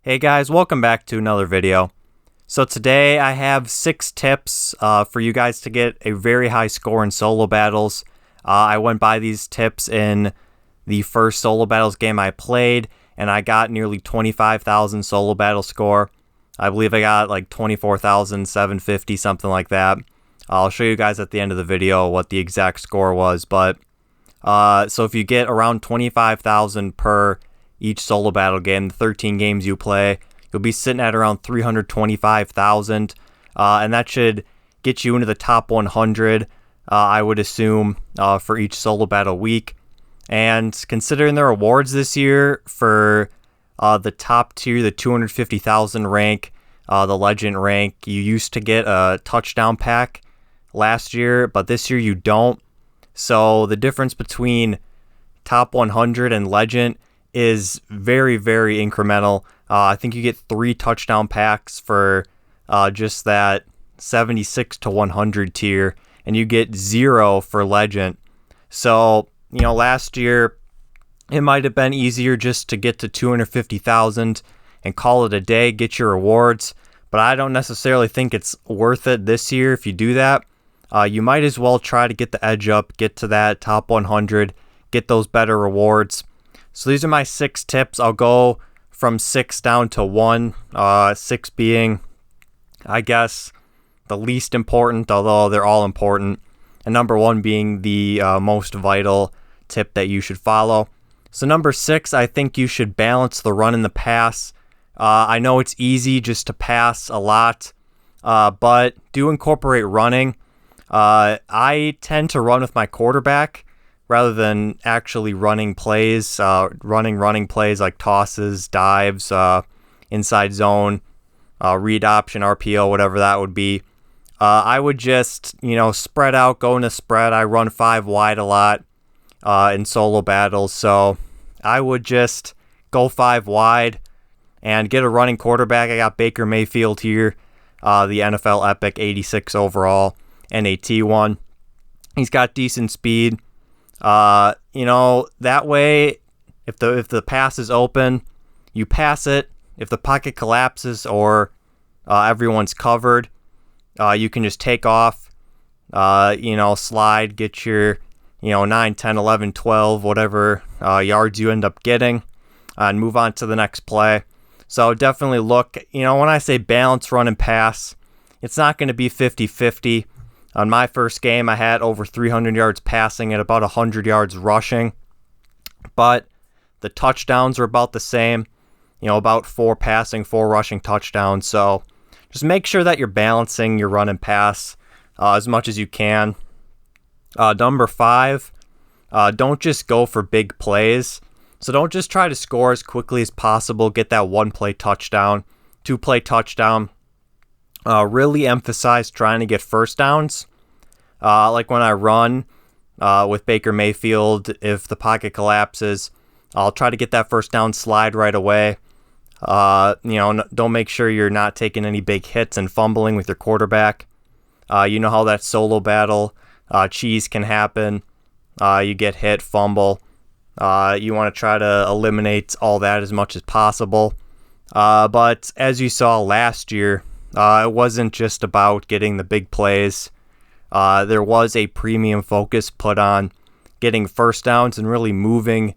Hey guys, welcome back to another video. So today I have 6 tips for you guys to get a very high score in solo battles. I went by these tips in the first solo battles game I played, and I got nearly 25,000 solo battle score. I believe I got like 24,750, something like that. I'll show you guys at the end of the video what the exact score was, but so if you get around 25,000 per each solo battle game, the 13 games you play, you'll be sitting at around 325,000, and that should get you into the top 100, I would assume, for each solo battle week. And considering the rewards this year for the top tier, the 250,000 rank, the legend rank, you used to get a touchdown pack last year, but this year you don't. So the difference between top 100 and legend is very, very incremental. I think you get 3 touchdown packs for just that 76 to 100 tier, and you get 0 for legend. So, last year it might have been easier just to get to 250,000 and call it a day, get your rewards, but I don't necessarily think it's worth it this year if you do that. You might as well try to get the edge up, get to that top 100, get those better rewards. So these are my 6 tips. I'll go from 6 down to 1, 6 being, I guess, the least important, although they're all important, and number 1 being the most vital tip that you should follow. So number 6, I think you should balance the run and the pass. I know it's easy just to pass a lot, but do incorporate running. I tend to run with my quarterback rather than actually running plays, running plays like tosses, dives, inside zone, read option, RPO, whatever that would be. I would just, spread out, go into spread. I run 5 wide a lot in solo battles, so I would just go 5 wide and get a running quarterback. I got Baker Mayfield here, the NFL Epic 86 overall, NAT one. He's got decent speed. That way, if the pass is open, you pass it. If the pocket collapses or everyone's covered, you can just take off, slide, get your, 9, 10, 11, 12, whatever yards you end up getting, and move on to the next play. So definitely look, when I say balance, run, and pass, it's not going to be 50-50. On my first game, I had over 300 yards passing and about 100 yards rushing, but the touchdowns are about the same, about 4 passing, 4 rushing touchdowns. So just make sure that you're balancing your run and pass as much as you can. Number 5, don't just go for big plays. So don't just try to score as quickly as possible, get that 1-play touchdown, 2-play touchdown. Really emphasize trying to get first downs. Like when I run with Baker Mayfield, if the pocket collapses, I'll try to get that first down slide right away. Don't make sure you're not taking any big hits and fumbling with your quarterback. You know how that solo battle cheese can happen. You get hit, fumble. You want to try to eliminate all that as much as possible. But as you saw last year, it wasn't just about getting the big plays. There was a premium focus put on getting first downs and really moving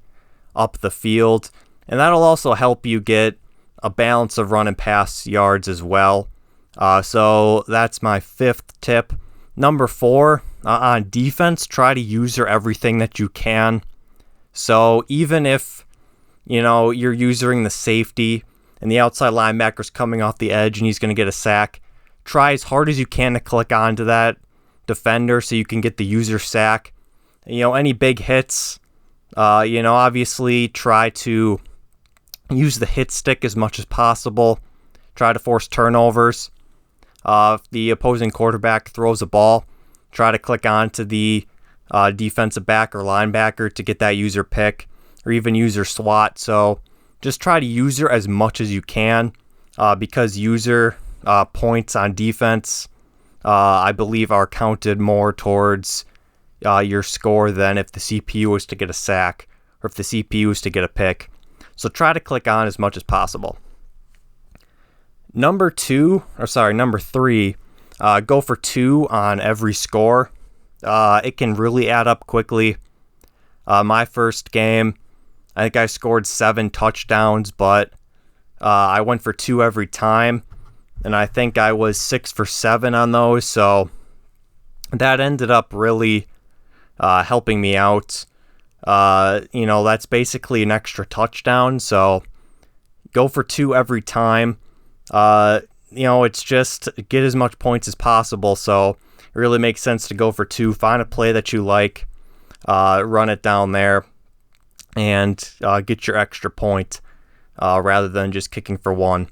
up the field. And that'll also help you get a balance of run and pass yards as well. So that's my 5th tip. Number 4, on defense, try to user everything that you can. So even if, you're using the safety and the outside linebacker's coming off the edge and he's going to get a sack, try as hard as you can to click onto that defender so you can get the user sack. Any big hits, obviously try to use the hit stick as much as possible. Try to force turnovers. If the opposing quarterback throws a ball, try to click onto the defensive back or linebacker to get that user pick or even user swat. So just try to user as much as you can because user points on defense, I believe, are counted more towards your score than if the CPU was to get a sack or if the CPU was to get a pick. So try to click on as much as possible. Number three, go for 2 on every score. It can really add up quickly. My first game, I think I scored 7 touchdowns, but I went for 2 every time, and I think I was 6 for 7 on those, so that ended up really helping me out. That's basically an extra touchdown, so go for 2 every time. It's just get as much points as possible, so it really makes sense to go for 2. Find a play that you like, run it down there, and get your extra point rather than just kicking for 1.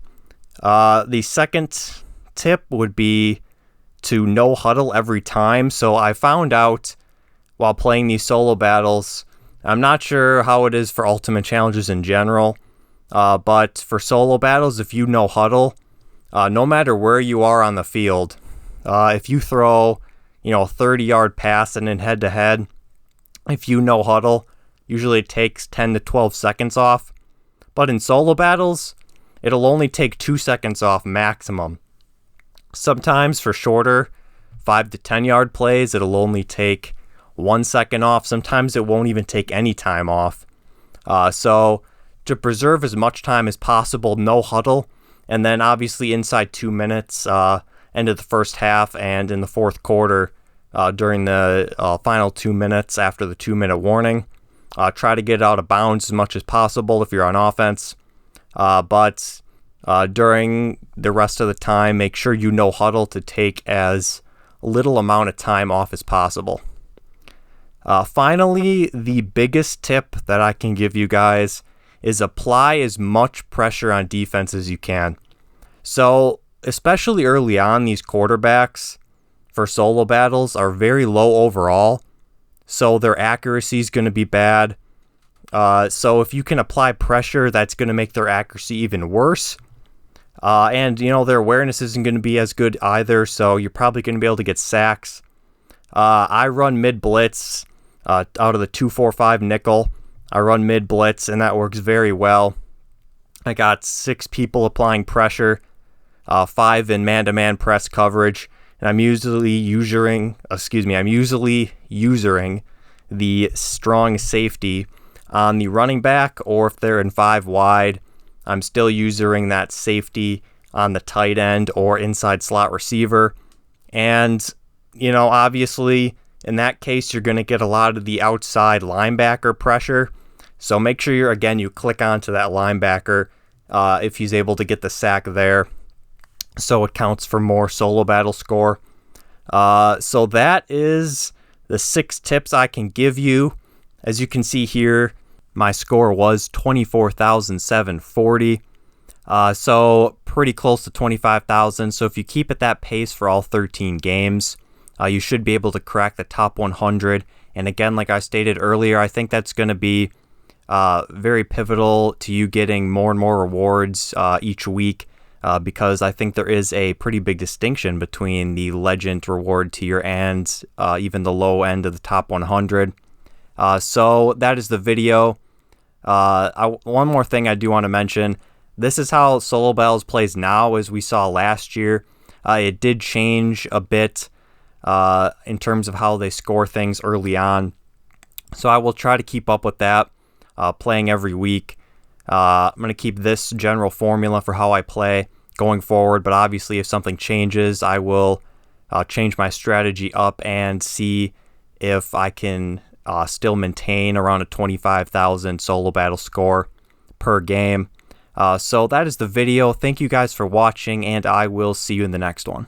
The second tip would be to no huddle every time. So I found out while playing these solo battles, I'm not sure how it is for ultimate challenges in general, but for solo battles, if you no huddle, no matter where you are on the field, if you throw, a 30-yard pass and then head-to-head, if you no huddle, usually it takes 10 to 12 seconds off. But in solo battles, it'll only take 2 seconds off maximum. Sometimes for shorter 5 to 10-yard plays, it'll only take 1 second off. Sometimes it won't even take any time off. So to preserve as much time as possible, no huddle. And then obviously inside 2 minutes, end of the first half and in the fourth quarter, during the final 2 minutes after the 2-minute warning, try to get out of bounds as much as possible if you're on offense. But during the rest of the time, make sure you no huddle to take as little amount of time off as possible. Finally, the biggest tip that I can give you guys is apply as much pressure on defense as you can. So, especially early on, these quarterbacks for solo battles are very low overall, so their accuracy is going to be bad. So if you can apply pressure, that's going to make their accuracy even worse. And their awareness isn't going to be as good either, so you're probably going to be able to get sacks. I run mid blitz out of the 2-4-5 nickel. I run mid blitz, and that works very well. I got 6 people applying pressure, 5 in man-to-man press coverage, and I'm usually using the strong safety on the running back, or if they're in 5 wide, I'm still using that safety on the tight end or inside slot receiver. And, obviously, in that case, you're going to get a lot of the outside linebacker pressure. So make sure you click onto that linebacker if he's able to get the sack there, so it counts for more solo battle score. So that is the 6 tips I can give you. As you can see here, my score was 24,740. So pretty close to 25,000. So if you keep at that pace for all 13 games, you should be able to crack the top 100. And again, like I stated earlier, I think that's going to be very pivotal to you getting more and more rewards each week. Because I think there is a pretty big distinction between the legend reward tier and even the low end of the top 100. So that is the video. One more thing I do want to mention. This is how Solo Battles plays now, as we saw last year. It did change a bit in terms of how they score things early on. So I will try to keep up with that, playing every week. I'm going to keep this general formula for how I play going forward, but obviously if something changes, I will change my strategy up and see if I can still maintain around a 25,000 solo battle score per game. So that is the video. Thank you guys for watching, and I will see you in the next one.